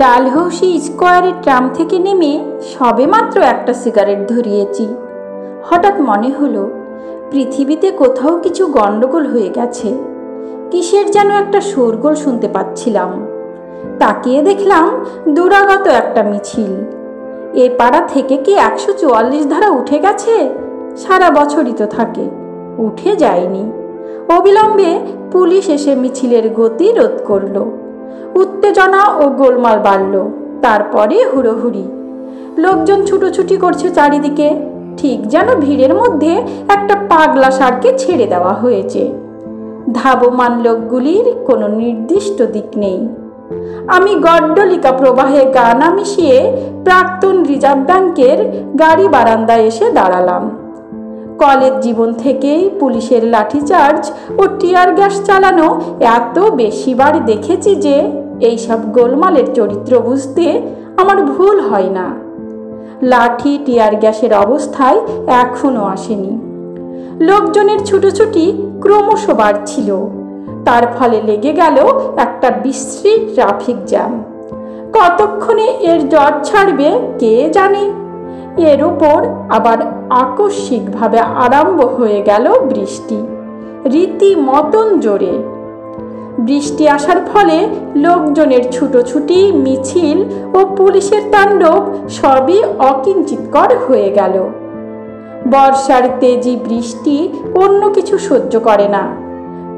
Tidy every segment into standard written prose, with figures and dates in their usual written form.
ডালহৌসি স্কোয়ারের ট্রাম থেকে নেমে সবেমাত্র একটা সিগারেট ধরিয়েছি। হঠাৎ মনে হলো পৃথিবীতে কোথাও কিছু গণ্ডগোল হয়ে গেছে। কিসের যেন একটা শোরগোল শুনতে পাচ্ছিলাম। তাকিয়ে দেখলাম দূরাগত একটা মিছিল। এ পাড়া থেকে কি 144 ধারা উঠে গেছে? সারা বছরই তো থাকে, উঠে যায়নি। অবিলম্বে পুলিশ এসে মিছিলের গতি রোধ করল। উত্তেজনা ও গোলমাল বাড়ল। তারপরে হুড়োহুড়ি, লোকজন ছুটোছুটি করছে চারিদিকে, ঠিক যেন ভিড়ের মধ্যে একটা পাগলা ষাঁড়কে ছেড়ে দেওয়া হয়েছে। ধাবমান লোকগুলির কোনো নির্দিষ্ট দিক নেই। আমি গড্ডলিকা প্রবাহে গানা মিশিয়ে প্রাক্তন রিজার্ভ ব্যাংকের গাড়ি বারান্দায় এসে দাঁড়ালাম। কলেজ জীবন থেকেই পুলিশের লাঠিচার্জ ও টিয়ার গ্যাস চালানো এত বেশিবার দেখেছি যে এইসব গোলমালের চরিত্র বুঝতে আমার ভুল হয় না। লাঠি টিয়ার গ্যাসের অবস্থায় এখনও আসেনি। লোকজনের ছুটোছুটি ক্রমশ বাড়ছিল। তার ফলে লেগে গেল একটা বিশ্রী ট্রাফিক জ্যাম। কতক্ষণে এর জট ছাড়বে কে জানে। এর ওপর আবার আকস্মিকভাবে আরম্ভ হয়ে গেল বৃষ্টি, রীতিমতন জোরে। বৃষ্টি আসার ফলে লোকজনের ছুটোছুটি, মিছিল ও পুলিশের তাণ্ডব সবই অকিঞ্চিৎকর হয়ে গেল। বর্ষার তেজি বৃষ্টি অন্য কিছু সহ্য করে না।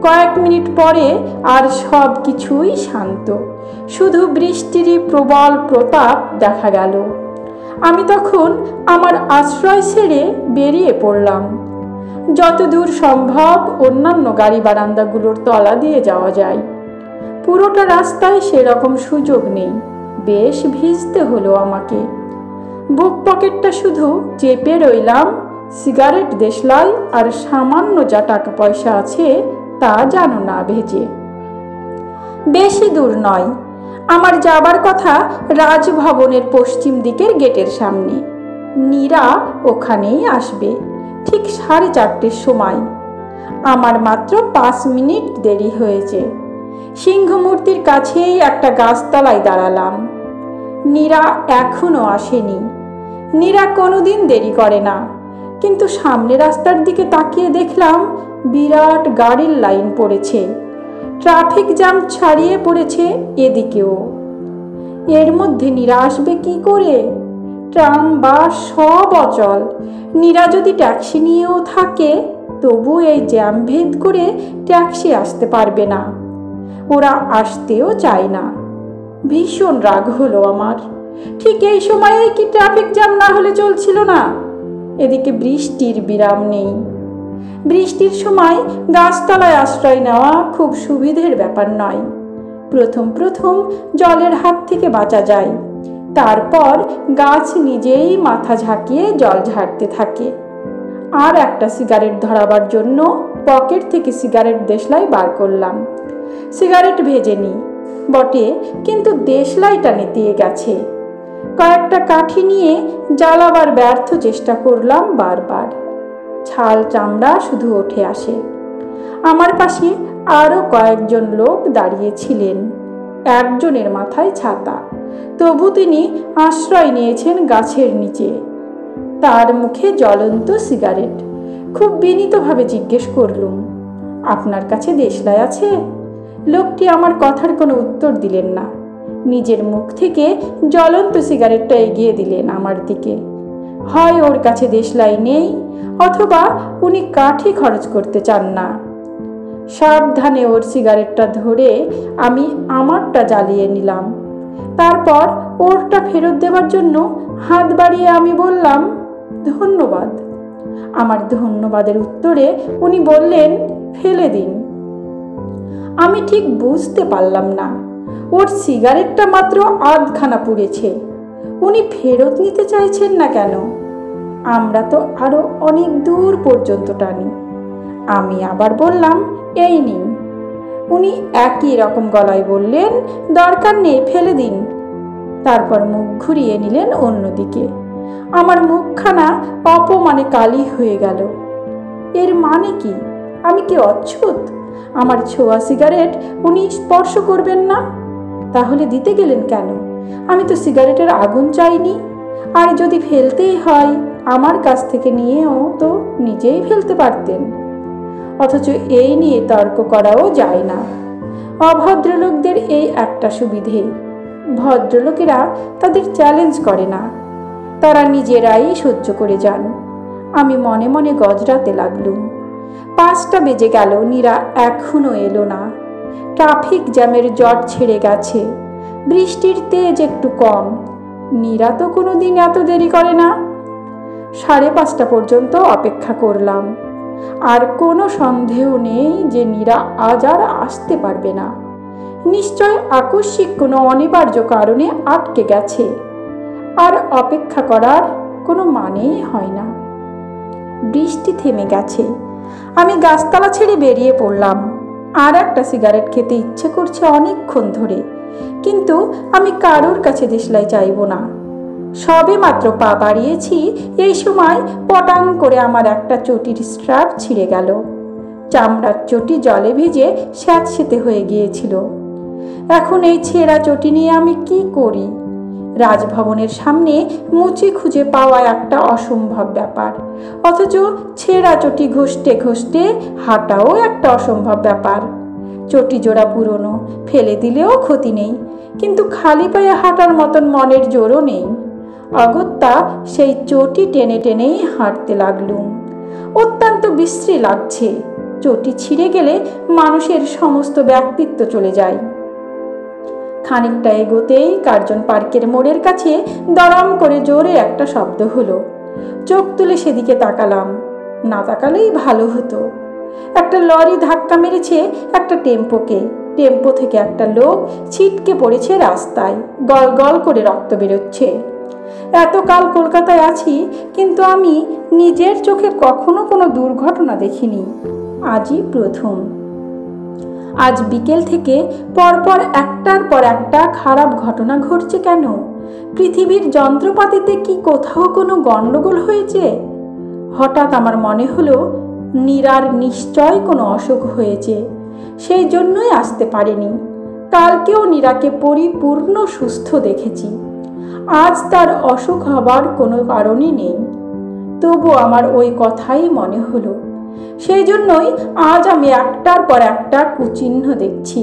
কয়েক মিনিট পরে আর সব কিছুই শান্ত, শুধু বৃষ্টিরই প্রবল প্রতাপ দেখা গেল। আমি তখন আমার আশ্রয় ছেড়ে বেরিয়ে পড়লাম। যতদূর সম্ভব অন্যান্য গাড়ি বারান্দাগুলোর তলা দিয়ে যাওয়া যায়। পুরোটা রাস্তায় সেরকম সুযোগ নেই। বেশ ভিজতে হলো আমাকে। বুক পকেটটা শুধু চেপে রইলাম। সিগারেট, দেশলাই আর সামান্য যা টাকা পয়সা আছে তা জানো না ভেজে। বেশি দূর নয়, আমার যাবার কথা রাজভবনের পশ্চিম দিকের গেটের সামনে। নীরা ওখানেই আসবে ঠিক 4:30 সময়। আমার মাত্র 5 মিনিট দেরি হয়েছে। সিংহমূর্তির কাছেই একটা গাছতলায় দাঁড়ালাম। নীরা এখনো আসেনি। নীরা কোনোদিন দেরি করে না, কিন্তু সামনে রাস্তার দিকে তাকিয়ে দেখলাম বিরাট গাড়ির লাইন পড়েছে। ট্রাফিক জ্যাম ছাড়িয়ে পড়েছে এদিকেও। এর মধ্যে নীরা আসবে কি করে? ট্রাম, বাস সব অচল। নীরা যদি ট্যাক্সি নিয়েও থাকে তবু এই জ্যাম ভেদ করে ট্যাক্সি আসতে পারবে না। ওরা আসতেও চায় না। ভীষণ রাগ হলো আমার। ঠিক এই সময়ে কি ট্রাফিক জ্যাম না হলে চলছিল না? এদিকে বৃষ্টির বিরাম নেই। বৃষ্টির সময় গাছতলায় আশ্রয় নেওয়া খুব সুবিধের ব্যাপার নয়। প্রথম প্রথম জলের হাত থেকে বাঁচা যায়, তারপর গাছ নিজেই মাথা ঝাঁকিয়ে জল ঝাড়তে থাকে। আর একটা সিগারেট ধরাবার জন্য পকেট থেকে সিগারেট দেশলাই বার করলাম। সিগারেট ভেজেনি বটে, কিন্তু দেশলাইটা নেতিয়ে গেছে। কয়েকটা কাঠি নিয়ে জ্বালাবার ব্যর্থ চেষ্টা করলাম বারবার। ছাল চামড়া শুধু উঠে আসে। আমার পাশে আরও কয়েকজন লোক দাঁড়িয়েছিলেন। একজনের মাথায় ছাতা, তবু তিনি আশ্রয় নিয়েছেন গাছের নিচে। তার মুখে জ্বলন্ত সিগারেট। খুব বিনীতভাবে জিজ্ঞেস করলুম, আপনার কাছে দেশলাই আছে? লোকটি আমার কথার কোনো উত্তর দিলেন না। নিজের মুখ থেকে জ্বলন্ত সিগারেটটা এগিয়ে দিলেন আমার দিকে। হয় ওর কাছে দেশলাই নেই, অথবা উনি কাঠি খরচ করতে চান না। সাবধানে ওর সিগারেটটা ধরে আমি আমারটা জ্বালিয়ে নিলাম। তারপর ওরটা ফেরত দেওয়ার জন্য হাত বাড়িয়ে আমি বললাম, ধন্যবাদ। আমার ধন্যবাদের উত্তরে উনি বললেন, ফেলে দিন। আমি ঠিক বুঝতে পারলাম না। ওর সিগারেটটা মাত্র আধখানা পুড়েছে, উনি ফেরত নিতে চাইছেন না কেন? আমরা তো আরো অনেক দূর পর্যন্ত টানি। আমি আবার বললাম, এই নিন। উনি একই রকম গলায় বললেন, দরকার নেই, ফেলে দিন। তারপর মুখ ঘুরিয়ে নিলেন অন্যদিকে। আমার মুখখানা অপমানে কালি হয়ে গেল। এর মানে কি? আমি কি অচ্ছুত? আমার ছোঁয়া সিগারেট উনি স্পর্শ করবেন না? তাহলে দিতে গেলেন কেন? আমি তো সিগারেটের আগুন চাইনি, আর যদি ফেলতেই হয় আমার কাছ থেকে নিয়েও তো নিজেই ফেলতে পারতেন। অথচ এই নিয়ে তর্ক করাও যায় না। অভদ্রলোকদের এই একটা সুবিধে, ভদ্রলোকেরা তাদের চ্যালেঞ্জ করে না, তারা নিজেরাই সহ্য করে যান। আমি মনে মনে গজরাতে লাগলুম। 5টা বেজে গেল, নীরা এখনো এলো না। ট্রাফিক জ্যামের জট ছেড়ে গেছে, বৃষ্টির তেজ একটু কম। নীরা তো কোনো দিন এত দেরি করে না। 5:30 পর্যন্ত অপেক্ষা করলাম। আর কোনো সন্দেহ নেই যে নীরা আজ আর আসতে পারবে না। নিশ্চয় আকস্মিক কোনো অনিবার্য কারণে আটকে গেছে। আর অপেক্ষা করার কোনো মানেই হয় না। বৃষ্টি থেমে গেছে। আমি গাছতলা ছেড়ে বেরিয়ে পড়লাম। আর একটা সিগারেট খেতে ইচ্ছে করছে অনেকক্ষণ ধরে, কিন্তু আমি কারোর কাছে দেশলাই চাইব না। সবে মাত্র পা বাড়িয়েছি, এই সময় পটাং করে আমার একটা চটির স্ট্র্যাপ ছিঁড়ে গেল। চামড়ার চটি জলে ভিজে স্যাঁতসেঁতে হয়ে গিয়েছিল। এখন এই ছেঁড়া চটি নিয়ে আমি কি করি? রাজভবনের সামনে মুচি খুঁজে পাওয়া একটা অসম্ভব ব্যাপার, অথচ ছেঁড়া চটি ঘষতে ঘষতে হাঁটাও একটা অসম্ভব ব্যাপার। চটি জোড়া পুরনো, ফেলে দিলেও ক্ষতি নেই, কিন্তু খালি পায়ে হাঁটার মতন মনের জোরও নেই। অগত্যা সেই চটি টেনে টেনেই হাঁটতে লাগলুম। অত্যন্ত বিশ্রী লাগছে। চটি ছিঁড়ে গেলে মানুষের সমস্ত ব্যক্তিত্ব চলে যায়। খানিকটা এগোতেই কার্জন পার্কের মোড়ের কাছে দরম করে জোরে একটা শব্দ হলো। চোখ তুলে সেদিকে তাকালাম। না তাকালেই ভালো হতো। একটা লরি ধাক্কা মেরেছে একটা টেম্পোকে। টেম্পো থেকে একটা লোক ছিটকে পড়েছে রাস্তায়, গল গল করে রক্ত বেরোচ্ছে। এতকাল কলকাতায় আছি, কিন্তু আমি নিজের চোখে কখনো কোনো দুর্ঘটনা দেখিনি। আজই প্রথম। আজ বিকেল থেকে পরপর একটার পর একটা খারাপ ঘটনা ঘটছে কেন? পৃথিবীর যন্ত্রপাতিতে কি কোথাও কোনো গণ্ডগোল হয়েছে? হঠাৎ আমার মনে হলো নীরার নিশ্চয় কোনো অসুখ হয়েছে, সেই জন্যই আসতে পারেনি। কালকেও নীরাকে পরিপূর্ণ সুস্থ দেখেছি। আজ তার অসুখ হবার কোনো কারণই নেই। তবু আমার ওই কথাই মনে হলো। সেই জন্যই আজ আমি একটার পর একটা কুচিহ্ন দেখছি।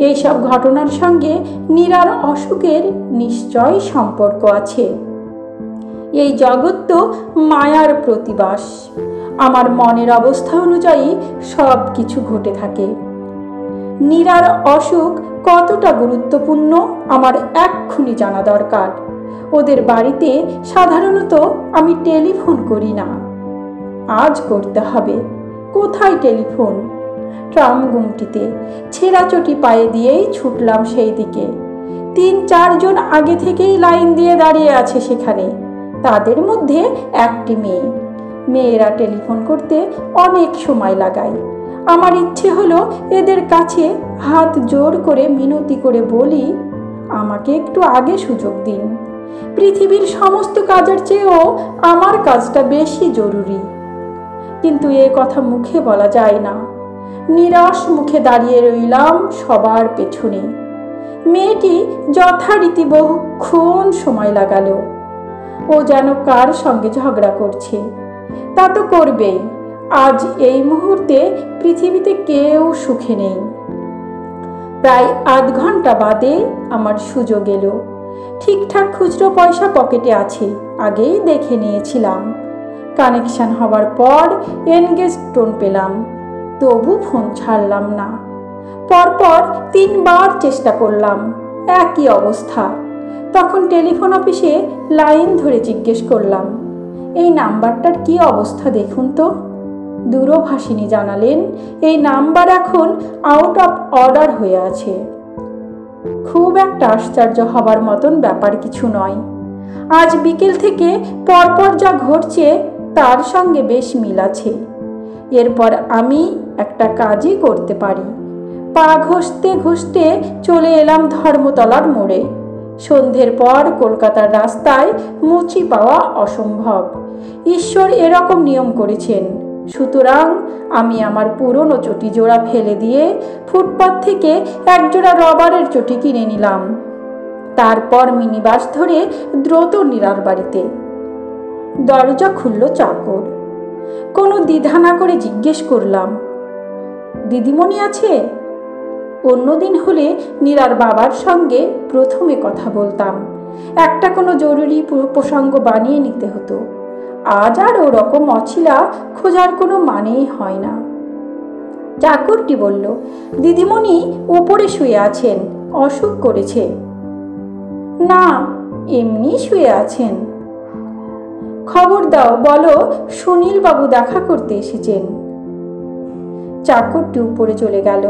এইসব ঘটনার সঙ্গে নীরার অসুখের নিশ্চয় সম্পর্ক আছে। এই জগৎ তো মায়ার প্রতিবাস। আমার মনের অবস্থা অনুযায়ী সব কিছু ঘটে থাকে। নীরার অসুখ কতটা গুরুত্বপূর্ণ আমার এক্ষুনি জানা দরকার। ওদের বাড়িতে সাধারণত আমি টেলিফোন করি না। আজ করতে হবে। কোথায় টেলিফোন? ট্রাম গুমটিতে। ছেঁড়া চটি পায়ে দিয়েই ছুটলাম সেই দিকে। 3-4 জন আগে থেকেই লাইন দিয়ে দাঁড়িয়ে আছে সেখানে। তাদের মধ্যে একটি মেয়ে। মেয়েরা টেলিফোন করতে অনেক সময় লাগায়। আমার ইচ্ছে হলো এদের কাছে হাত জোর করে মিনতি করে বলি, আমাকে একটু আগে সুযোগ দিন। পৃথিবীর সমস্ত কাজের চেয়েও আমার কাজটা বেশি জরুরি। কিন্তু এ কথা মুখে বলা যায় না। নিরাশ মুখে দাঁড়িয়ে রইলাম সবার পেছনে। মেয়েটি যথারীতি বহুক্ষণ সময় লাগালো। ও যেন কার সঙ্গে ঝগড়া করছে। তা তো করবেই। আজ এই মুহূর্তে পৃথিবীতে কেউ সুখে নেই। প্রায় আধ ঘন্টা বাদে আমার সুযোগ এলো। ঠিকঠাক খুচরো পয়সা পকেটে আছে, আগেই দেখে নিয়েছিলাম। কানেকশন হওয়ার পর এনগেজ টোন পেলাম, তবু ফোন ছাড়লাম না। পরপর 3 বার চেষ্টা করলাম, একই অবস্থা। তখন টেলিফোন অফিসে লাইন ধরে জিজ্ঞেস করলাম, এই নাম্বারটার কি অবস্থা দেখুন তো। দূরভাষিনী জানালেন এই নাম্বার এখন আউট অফ অর্ডার হয়ে আছে। খুব একটা আশ্চর্য হবার মতন ব্যাপার কিছু নয়। আজ বিকেল থেকে পরপর যা ঘটছে তার সঙ্গে বেশ মিল আছে। এরপর আমি একটা কাজই করতে পারি। পা ঘষতে ঘষতে চলে এলাম ধর্মতলার মোড়ে। সন্ধ্যের পর কলকাতার রাস্তায় মুচি পাওয়া অসম্ভব। ঈশ্বর এরকম নিয়ম করেছেন। সুতরাং আমি আমার পুরনো চটি জোড়া ফেলে দিয়ে ফুটপাত থেকে একজোড়া রবারের চটি কিনে নিলাম। তারপর মিনিবাস ধরে দ্রুত নীরার বাড়িতে। দরজা খুলল চাকর। কোনো দ্বিধা না করে জিজ্ঞেস করলাম, দিদিমণি আছে? অন্যদিন হলে নীরার বাবার সঙ্গে প্রথমে কথা বলতাম, একটা কোনো জরুরি প্রসঙ্গ বানিয়ে নিতে হতো। আজ আর ওরকম অছিলা খোঁজার কোনো মানেই হয় না। চাকরটি বলল, দিদিমণি ওপরে শুয়ে আছেন, অসুখ করেছে। না, এমনি শুয়ে আছেন। খবর দাও, বলো সুনীলবাবু দেখা করতে এসেছেন। চাকরটি উপরে চলে গেল।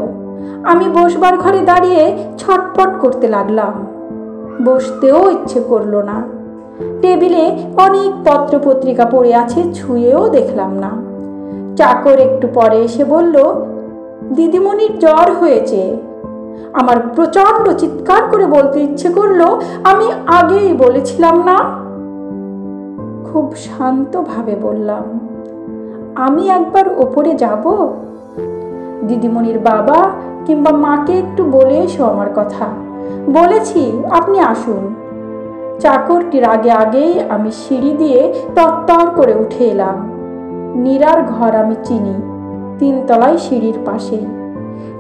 আমি বসবার ঘরে দাঁড়িয়ে ছটফট করতে লাগলাম। বসতেও ইচ্ছে করল না। টেবিলে অনেক পত্রপত্রিকা পড়ে আছে, ছুঁয়েও দেখলাম না। চাকর একটু পরে এসে বলল, দিদিমণির জ্বর হয়েছে। আমার প্রচণ্ড চিৎকার করে বলতে ইচ্ছে করলো, আমি আগেই বলেছিলাম না। খুব শান্তভাবে বললাম, আমি একবার ওপরে যাব? দিদিমণির বাবা কিংবা মাকে একটু বলে এসো আমার কথা। বলেছি, আপনি আসুন। চাকরটির আগেই আমি সিঁড়ি দিয়ে তত্তর করে উঠে এলাম। নীরার ঘর আমি চিনি, 3 তলায় সিঁড়ির পাশে।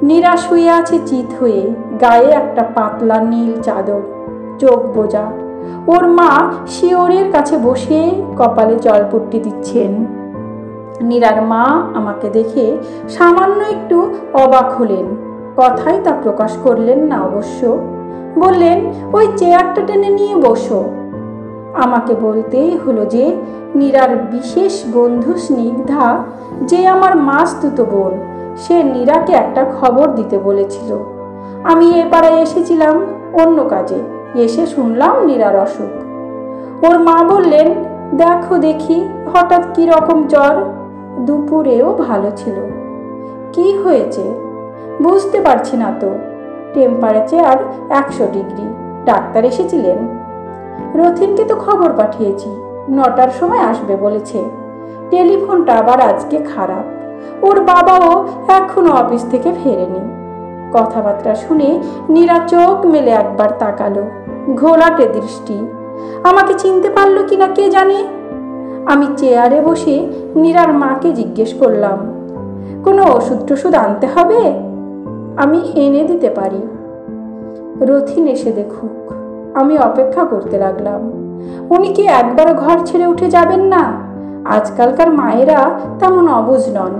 নীরা শুয়ে আছে চিত হয়ে, গায়ে একটা পাতলা নীল চাদর, চোখ বোজা। ওর মা শিওরের কাছে বসে কপালে জলপট্টি দিচ্ছেন। নীরার মা আমাকে দেখে সামান্য একটু অবাক হলেন, কথাই তা প্রকাশ করলেন না অবশ্য। বললেন, ওই চেয়ারটা টেনে নিয়ে বসো। আমাকে বলতেই হলো যে নীরার বিশেষ বন্ধু স্নিগ্ধা, যে আমার মাসতুতো বোন, সে নীরাকে একটা খবর দিতে বলেছিল। আমি এ পাড়ায় এসেছিলাম অন্য কাজে, এসে শুনলাম নীরার অসুখ। ওর মা বললেন, দেখো দেখি হঠাৎ কি রকম জ্বর, দুপুরেও ভালো ছিল। কি হয়েছে বুঝতে পারছি না তো। Temperature 100 degree. ডাক্তার এসেছিলেন? রথিনকে তো খবর পাঠিয়েছি, 9টার সময় আসবে বলেছে। টেলিফোনটা আবার আজকে খারাপ। ওর বাবাও এখনো অফিস থেকে ফেরেনি। কথাবার্তা শুনে নীরা চোখ মেলে একবার তাকালো, ঘোলাটে দৃষ্টি। আমাকে চিনতে পারলো কিনা কে জানে। আমি চেয়ারে বসে নীরার মাকে জিজ্ঞেস করলাম, কোনো ওষুধ টষুধ আনতে হবে? আমি এনে দিতে পারি। রথিন এসে দেখুক। আমি অপেক্ষা করতে লাগলাম। উনি কি একবারও ঘর ছেড়ে উঠে যাবেন না? আজকালকার মায়েরা তেমন অবুঝ নন।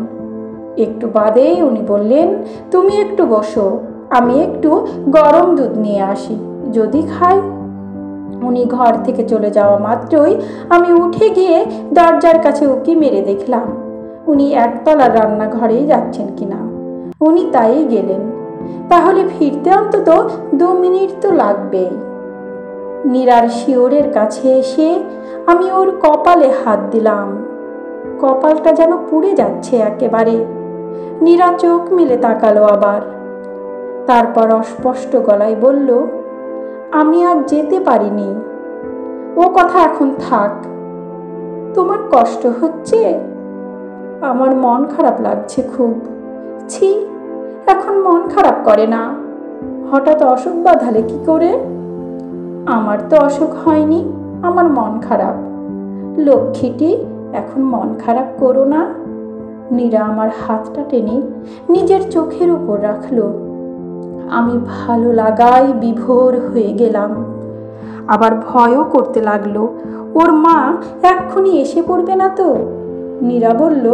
একটু বাদেই উনি বললেন, তুমি একটু বসো, আমি একটু গরম দুধ নিয়ে আসি, যদি খাই। উনি ঘর থেকে চলে যাওয়া মাত্রই আমি উঠে গিয়ে দরজার কাছে উকি মেরে দেখলাম উনি একতলার রান্নাঘরেই যাচ্ছেন কিনা। উনি তাই গেলেন। তাহলে ফিরতে অন্তত 2 মিনিট তো লাগবেই। নীরার শিওরের কাছে এসে আমি ওর কপালে হাত দিলাম। কপালটা যেন পুড়ে যাচ্ছে একেবারে। নীরা চোখ মেলে তাকালো আবার। তারপর অস্পষ্ট গলায় বলল, আমি আজ যেতে পারিনি। ও কথা এখন থাক। তোমার কষ্ট হচ্ছে? আমার মন খারাপ লাগছে খুব। ছি, এখন মন খারাপ করে না। হঠাৎ অসুখ বাঁধালে কি করে? আমার তো অসুখ হয়নি, আমার মন খারাপ। লক্ষ্মীটি, এখন মন খারাপ করো না। নীরা আমার হাতটা টেনে নিজের চোখের উপর রাখলো। আমি ভালো লাগায় বিভোর হয়ে গেলাম। আবার ভয়ও করতে লাগলো, ওর মা এক্ষুনি এসে পড়বে না তো। নীরা বলল,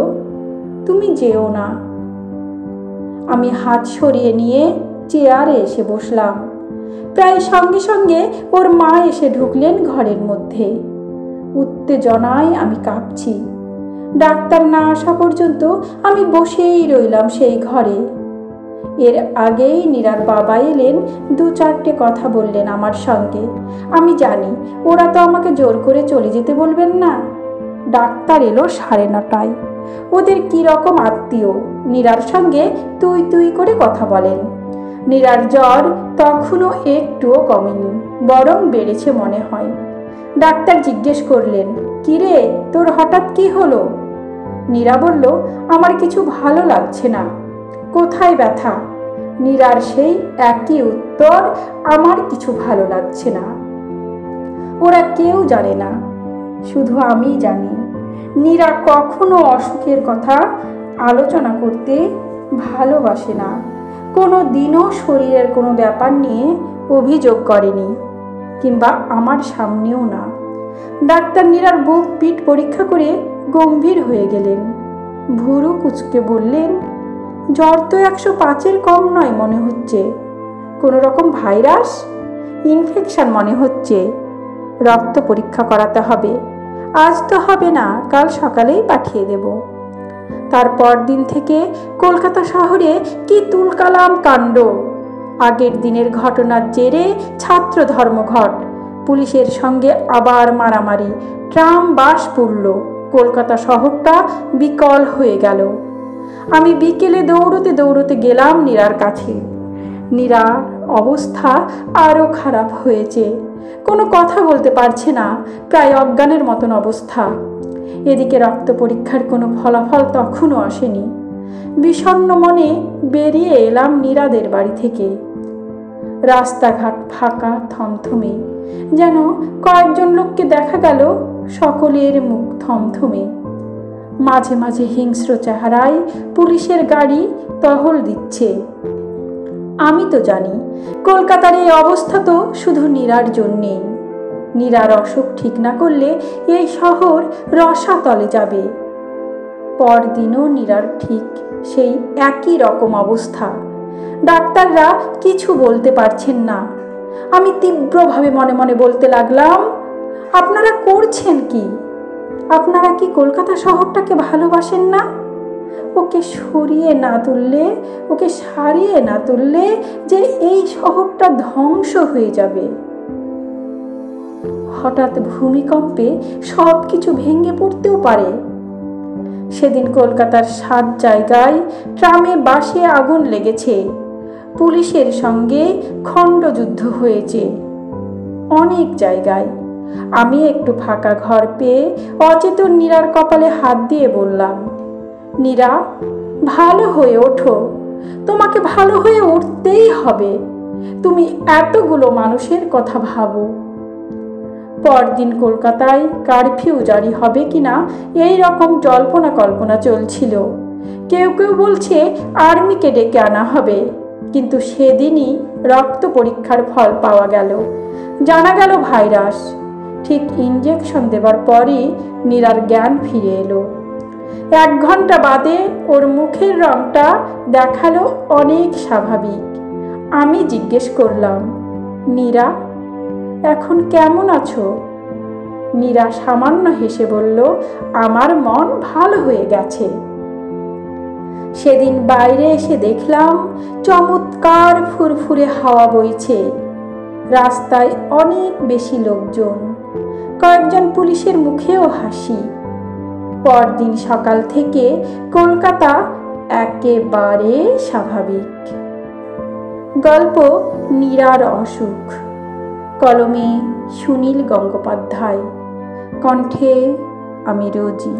তুমি যেও না। আমি হাত সরিয়ে নিয়ে চেয়ারে এসে বসলাম। প্রায় সঙ্গে সঙ্গে ওর মা এসে ঢুকলেন ঘরের মধ্যে। উত্তেজনায় আমি কাঁপছি। ডাক্তার না আসা পর্যন্ত আমি বসেই রইলাম সেই ঘরে। এর আগেই নীরার বাবা এলেন, 2-4টে কথা বললেন আমার সঙ্গে। আমি জানি ওরা তো আমাকে জোর করে চলে যেতে বলবেন না। ডাক্তার এলো 9:30টায়। ওদের কি রকম আত্মীয়, নীরার সঙ্গে তুই তুই করে কথা বলেন। নীরার জ্বর তখনও একটুও কমেনি, বরং বেড়েছে মনে হয়। ডাক্তার জিজ্ঞেস করলেন, কিরে তোর হঠাৎ কি হলো? নীরা বলল, আমার কিছু ভালো লাগছে না। কোথায় ব্যথা? নীরার সেই একই উত্তর, আমার কিছু ভালো লাগছে না। ওরা কেউ জানে না, শুধু আমি জানি। নীরা কখনো অসুখের কথা আলোচনা করতে ভালোবাসে না, কোনো দিনও শরীরের কোনো ব্যাপার নিয়ে অভিযোগ করেনি, কিংবা আমার সামনেও না। ডাক্তার নীরার বুক পিঠ পরীক্ষা করে গম্ভীর হয়ে গেলেন। ভুরু কুচকে বললেন, জ্বর তো 105-এর কম নয় মনে হচ্ছে। কোনো রকম ভাইরাস ইনফেকশন মনে হচ্ছে। রক্ত পরীক্ষা করাতে হবে। আজ তো হবে না, কাল সকালেই পাঠিয়ে দেব। তারপর দিন থেকে কলকাতা শহরে কি তুলকালাম কাণ্ড। আগের দিনের ঘটনার জেরে ছাত্র ধর্মঘট, পুলিশের সঙ্গে আবার মারামারি, ট্রাম বাস পুড়ল, কলকাতা শহরটা বিকল হয়ে গেল। আমি বিকেলে দৌড়তে দৌড়তে গেলাম নীরার কাছে। নীরার অবস্থা আরও খারাপ হয়েছে, কোনো কথা বলতে পারছে না, প্রায় অজ্ঞানের মতন অবস্থা। এদিকে রক্ত পরীক্ষার কোনো ফলাফল তখনও আসেনি। বিষণ্ণ মনে বেরিয়ে এলাম নীরাদের বাড়ি থেকে। রাস্তাঘাট ফাঁকা, থমথমে, যেন কয়েকজন লোককে দেখা গেল, সকলের মুখ থমথমে। মাঝে মাঝে হিংস্র চেহারায় পুলিশের গাড়ি টহল দিচ্ছে। আমি তো জানি কলকাতার এই অবস্থা তো শুধু নীরার জন্যে। নীরার অসুখ ঠিক না করলে এই শহর রসাতলে যাবে। পরদিনও নীরার ঠিক সেই একই রকম অবস্থা। ডাক্তাররা কিছু বলতে পারছেন না। আমি তীব্রভাবে মনে মনে বলতে লাগলাম, আপনারা করছেন কি? আপনারা কি কলকাতা শহরটাকে ভালোবাসেন না? ওকে সরিয়ে না তুললে, ওকে সারিয়ে না তুললে যে এই শহরটা ধ্বংস হয়ে যাবে। হঠাৎ ভূমিকম্পে সব কিছু ভেঙে পড়তেও পারে। সেদিন কলকাতার 7 জায়গায় ট্রামে বাসে আগুন লেগেছে। পুলিশের সঙ্গে খণ্ডযুদ্ধ হয়েছে অনেক জায়গায়। আমি একটু ফাঁকা ঘর পেয়ে অচেতন নীরার কপালে হাত দিয়ে বললাম, নীরা, ভালো হয়ে ওঠো, তোমাকে ভালো হয়ে উঠতেই হবে। তুমি এতগুলো মানুষের কথা ভাবো। পরদিন কলকাতায় কারফিউ জারি হবে কিনা এই রকম জল্পনা কল্পনা চলছিল। কেউ কেউ বলছে আর্মিকে ডেকে আনা হবে, কিন্তু সেদিনই রক্ত পরীক্ষার ফল পাওয়া গেল। জানা গেল ভাইরাস। ঠিক ইঞ্জেকশন দেবার পরই নীরার জ্ঞান ফিরে এলো। 1 ঘন্টা বাদে ওর মুখের রংটা দেখালো অনেক স্বাভাবিক। আমি জিজ্ঞেস করলাম, নীরা, এখন কেমন আছো? নীরা সামান্য হেসে বলল, আমার মন ভালো হয়ে গেছে। সেদিন বাইরে এসে দেখলাম চমৎকার ফুরফুরে হাওয়া বইছে। রাস্তায় অনেক বেশি লোকজন, কয়েকজন পুলিশের মুখেও হাসি। পরদিন সকাল থেকে কলকাতা একেবারে স্বাভাবিক। গল্প নীরার অসুখ। কলমে সুনীল গঙ্গোপাধ্যায়, কণ্ঠে আমি রোজি।